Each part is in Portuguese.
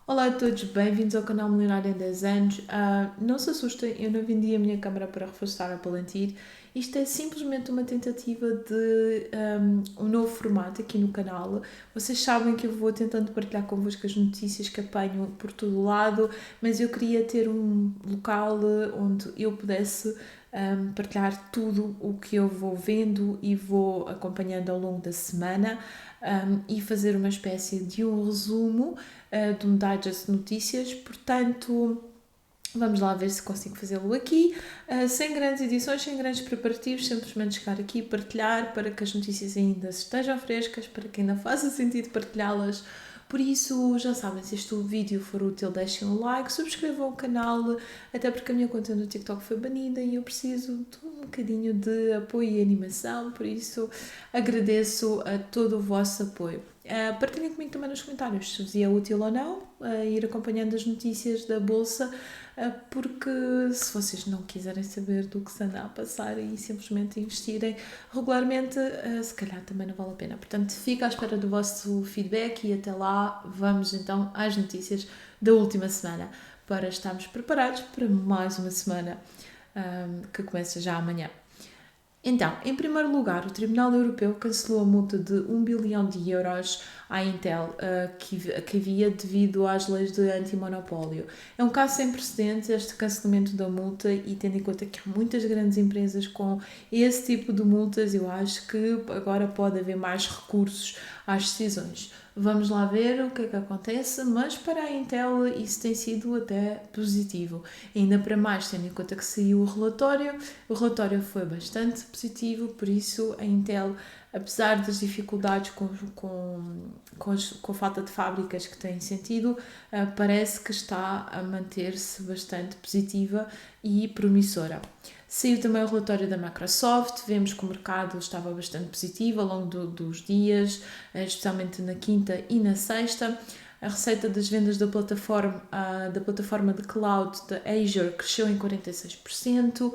Olá a todos, bem-vindos ao canal Milionário em 10 anos. Não se assustem, eu não vendi a minha câmera para reforçar a Palantir. Isto é simplesmente uma tentativa de um novo formato aqui no canal. Vocês sabem que eu vou tentando partilhar convosco as notícias que apanho por todo o lado, mas eu queria ter um local onde eu pudesse partilhar tudo o que eu vou vendo e vou acompanhando ao longo da semana. E fazer uma espécie de um resumo de um digest de notícias, portanto vamos lá ver se consigo fazê-lo aqui, sem grandes edições, sem grandes preparativos, simplesmente chegar aqui e partilhar para que as notícias ainda estejam frescas, para que ainda faça sentido partilhá-las. Por isso, já sabem, se este vídeo for útil, deixem um like, subscrevam o canal, até porque a minha conta no TikTok foi banida e eu preciso de um bocadinho de apoio e animação, por isso agradeço a todo o vosso apoio. Partilhem comigo também nos comentários se vos é útil ou não ir acompanhando as notícias da Bolsa, porque se vocês não quiserem saber do que se anda a passar e simplesmente investirem regularmente, se calhar também não vale a pena. Portanto, fico à espera do vosso feedback e até lá vamos então às notícias da última semana para estarmos preparados para mais uma semana que começa já amanhã. Então, em primeiro lugar, o Tribunal Europeu cancelou a multa de 1 bilhão de euros à Intel que havia devido às leis de antimonopólio. É um caso sem precedentes este cancelamento da multa e tendo em conta que há muitas grandes empresas com esse tipo de multas, eu acho que agora pode haver mais recursos às decisões. Vamos lá ver o que é que acontece, mas para a Intel isso tem sido até positivo. Ainda para mais, tendo em conta que saiu o relatório foi bastante positivo, por isso a Intel, apesar das dificuldades com a falta de fábricas que têm sentido, parece que está a manter-se bastante positiva e promissora. Saiu também o relatório da Microsoft, vemos que o mercado estava bastante positivo ao longo dos dias, especialmente na quinta e na sexta. A receita das vendas da plataforma de cloud da Azure cresceu em 46%.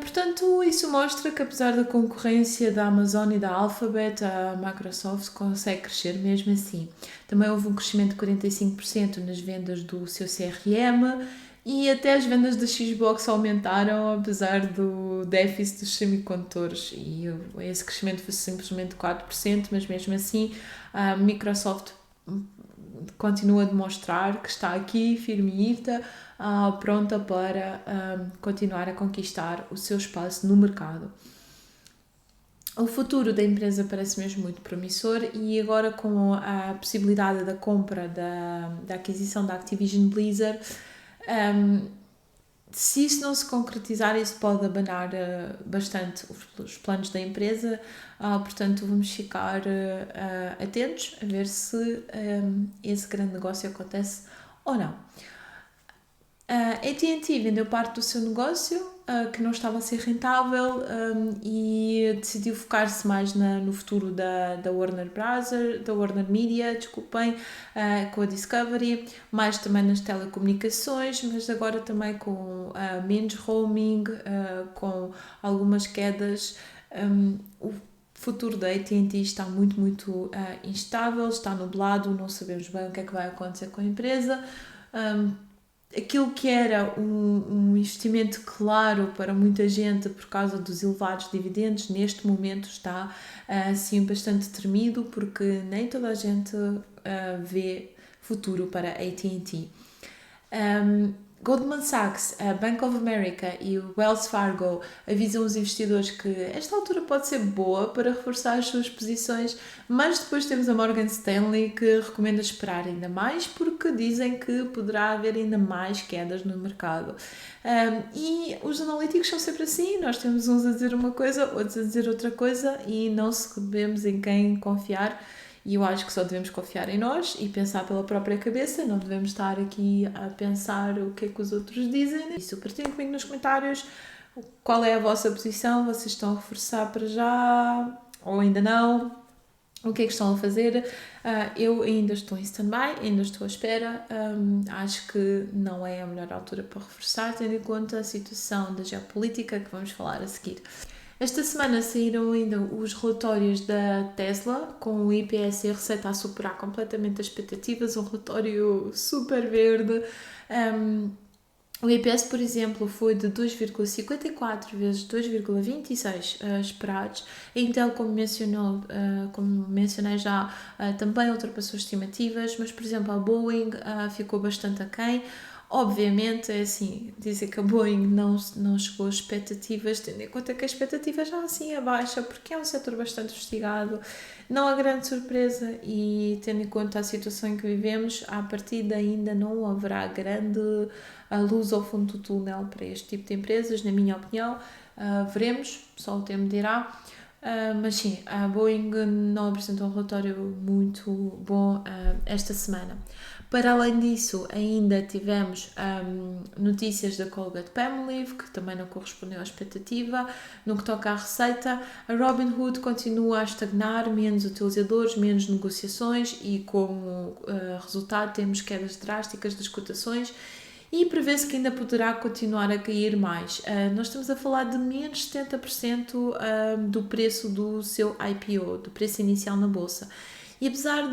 Portanto, isso mostra que apesar da concorrência da Amazon e da Alphabet, a Microsoft consegue crescer mesmo assim. Também houve um crescimento de 45% nas vendas do seu CRM e até as vendas da Xbox aumentaram apesar do déficit dos semicondutores e esse crescimento foi simplesmente 4%, mas mesmo assim a Microsoft continua a demonstrar que está aqui firmeita, pronta para continuar a conquistar o seu espaço no mercado. O futuro da empresa parece mesmo muito promissor e agora com a possibilidade da compra, da aquisição da Activision Blizzard, se isso não se concretizar, isso pode abanar bastante os planos da empresa, portanto vamos ficar atentos a ver se esse grande negócio acontece ou não. A AT&T vendeu parte do seu negócio, que não estava a ser rentável, e decidiu focar-se mais no futuro da Warner Bros., da Warner Media, desculpem, com a Discovery, mais também nas telecomunicações, mas agora também com menos roaming, com algumas quedas. O futuro da AT&T está muito instável, está nublado, não sabemos bem o que é que vai acontecer com a empresa. Aquilo que era um investimento claro para muita gente por causa dos elevados dividendos, neste momento está assim bastante tremido porque nem toda a gente vê futuro para a AT&T. Goldman Sachs, a Bank of America e o Wells Fargo avisam os investidores que esta altura pode ser boa para reforçar as suas posições, mas depois temos a Morgan Stanley que recomenda esperar ainda mais porque dizem que poderá haver ainda mais quedas no mercado. E os analíticos são sempre assim, nós temos uns a dizer uma coisa, outros a dizer outra coisa e não sabemos em quem confiar. E eu acho que só devemos confiar em nós e pensar pela própria cabeça, não devemos estar aqui a pensar o que é que os outros dizem. Isso, partilhem comigo nos comentários qual é a vossa posição, vocês estão a reforçar para já ou ainda não, o que é que estão a fazer. Eu ainda estou em stand-by, ainda estou à espera, acho que não é a melhor altura para reforçar, tendo em conta a situação da geopolítica que vamos falar a seguir. Esta semana saíram ainda os relatórios da Tesla, com o IPS e a receita a superar completamente as expectativas, um relatório super verde. Um, o IPS, por exemplo, foi de 2,54 vezes 2,26 esperados. A Intel, como mencionei já, também ultrapassou estimativas, mas, por exemplo, a Boeing ficou bastante aquém. Obviamente, é assim, dizer que a Boeing não chegou às expectativas, tendo em conta que a expectativa já assim é baixa, porque é um setor bastante investigado, não há grande surpresa e, tendo em conta a situação em que vivemos, à partida ainda não haverá grande luz ao fundo do túnel para este tipo de empresas, na minha opinião. Veremos, só o tempo dirá. Mas sim, a Boeing não apresentou um relatório muito bom esta semana. Para além disso, ainda tivemos notícias da Colgate-Palmolive, que também não correspondeu à expectativa. No que toca à receita, a Robinhood continua a estagnar, menos utilizadores, menos negociações e, como resultado, temos quedas drásticas das cotações e prevê-se que ainda poderá continuar a cair mais. Nós estamos a falar de menos 70% do preço do seu IPO, do preço inicial na bolsa. E apesar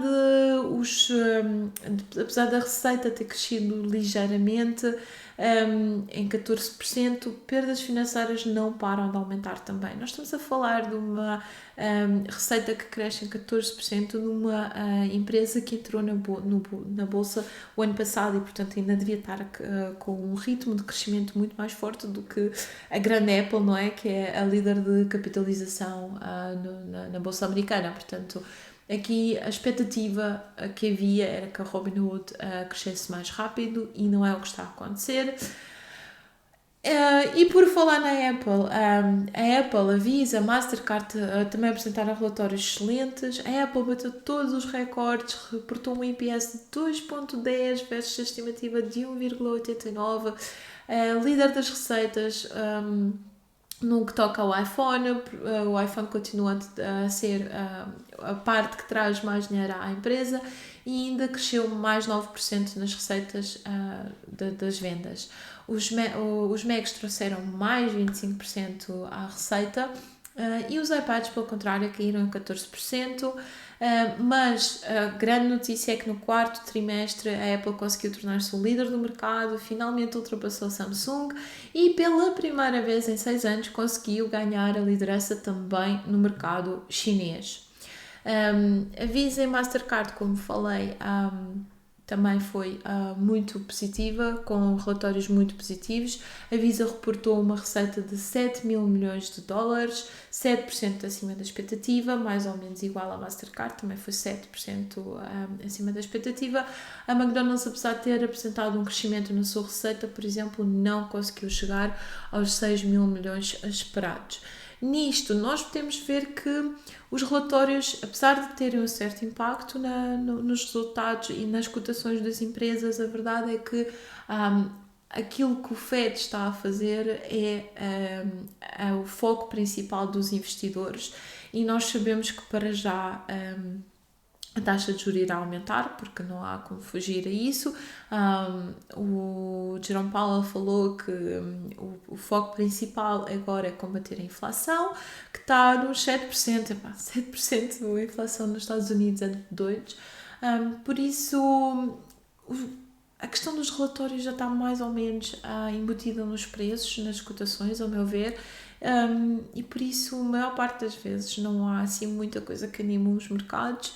da receita ter crescido ligeiramente, em 14%, perdas financeiras não param de aumentar também. Nós estamos a falar de uma receita que cresce em 14% numa empresa que entrou na bolsa o ano passado e, portanto, ainda devia estar com um ritmo de crescimento muito mais forte do que a grande Apple, não é? Que é a líder de capitalização na bolsa americana. Portanto, aqui a expectativa que havia era que a Robinhood crescesse mais rápido e não é o que está a acontecer. E por falar na Apple, a Apple, a Visa, a Mastercard também apresentaram relatórios excelentes. A Apple bateu todos os recordes, reportou um IPS de 2,10 versus a estimativa de 1,89. Líder das receitas. No que toca ao iPhone, o iPhone continua a ser a parte que traz mais dinheiro à empresa e ainda cresceu mais 9% nas receitas das vendas. Os Macs trouxeram mais 25% à receita e os iPads, pelo contrário, caíram em 14%. Mas a grande notícia é que no quarto trimestre a Apple conseguiu tornar-se o líder do mercado, finalmente ultrapassou a Samsung e pela primeira vez em 6 anos conseguiu ganhar a liderança também no mercado chinês. A Visa e Mastercard, como falei, também foi muito positiva, com relatórios muito positivos. A Visa reportou uma receita de 7 mil milhões de dólares, 7% acima da expectativa, mais ou menos igual à Mastercard, também foi 7% acima da expectativa. A McDonald's, apesar de ter apresentado um crescimento na sua receita, por exemplo, não conseguiu chegar aos 6 mil milhões esperados. Nisto, nós podemos ver que os relatórios, apesar de terem um certo impacto nos resultados e nas cotações das empresas, a verdade é que aquilo que o Fed está a fazer é o foco principal dos investidores e nós sabemos que para já a taxa de juros irá aumentar, porque não há como fugir a isso. O Jerome Powell falou que o foco principal agora é combater a inflação, que está nos 7%. 7% a inflação nos Estados Unidos é de doidos. Por isso, a questão dos relatórios já está mais ou menos embutida nos preços, nas cotações, ao meu ver. E por isso, a maior parte das vezes, não há assim muita coisa que anime os mercados.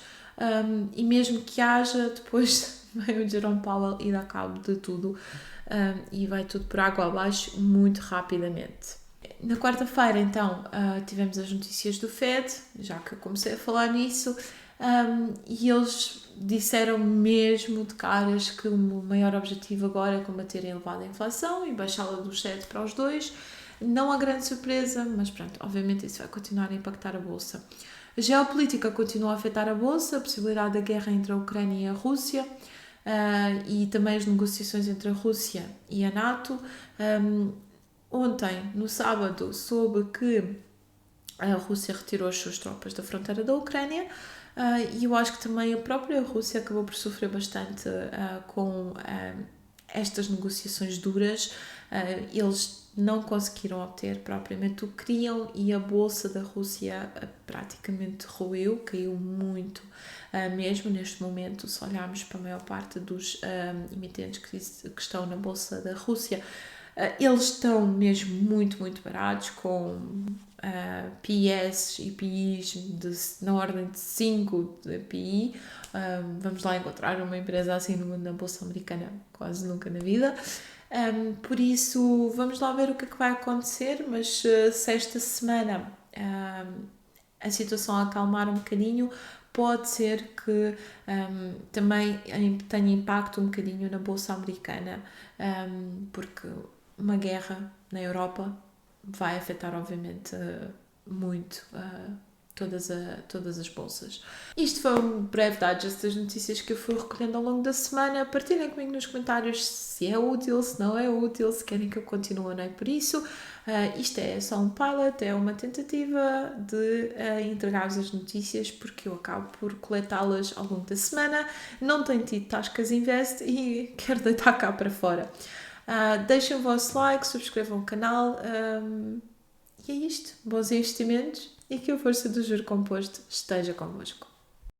E mesmo que haja, depois vem o Jerome Powell e dá cabo de tudo e vai tudo por água abaixo muito rapidamente. Na quarta-feira, então, tivemos as notícias do Fed, já que eu comecei a falar nisso, e eles disseram mesmo de caras que o maior objetivo agora é combater a elevada inflação e baixá-la dos 7 para os 2. Não há grande surpresa, mas pronto, obviamente isso vai continuar a impactar a bolsa. A geopolítica continua a afetar a bolsa, a possibilidade da guerra entre a Ucrânia e a Rússia e também as negociações entre a Rússia e a NATO. Ontem, no sábado, soube que a Rússia retirou as suas tropas da fronteira da Ucrânia e eu acho que também a própria Rússia acabou por sofrer bastante com estas negociações duras, eles não conseguiram obter propriamente o que queriam e a bolsa da Rússia praticamente ruiu, caiu muito mesmo neste momento. Se olharmos para a maior parte dos emitentes que estão na bolsa da Rússia, eles estão mesmo muito, muito baratos, com PEs e PIs na ordem de 5 de PI. Vamos lá encontrar uma empresa assim na bolsa americana quase nunca na vida. Por isso, vamos lá ver o que é que vai acontecer, mas se esta semana a situação acalmar um bocadinho, pode ser que também tenha impacto um bocadinho na bolsa americana, porque uma guerra na Europa vai afetar obviamente muito todas as bolsas. Isto foi um breve digest das notícias que eu fui recolhendo ao longo da semana. Partilhem comigo nos comentários se é útil, se não é útil, se querem que eu continue ou não. Por isso, isto é só um pilot, é uma tentativa de entregar-vos as notícias, porque eu acabo por coletá-las ao longo da semana. Não tenho tido Tascas Invest e quero deitar cá para fora. Deixem o vosso like, subscrevam o canal e é isto. Bons investimentos e que a força do juro composto esteja convosco.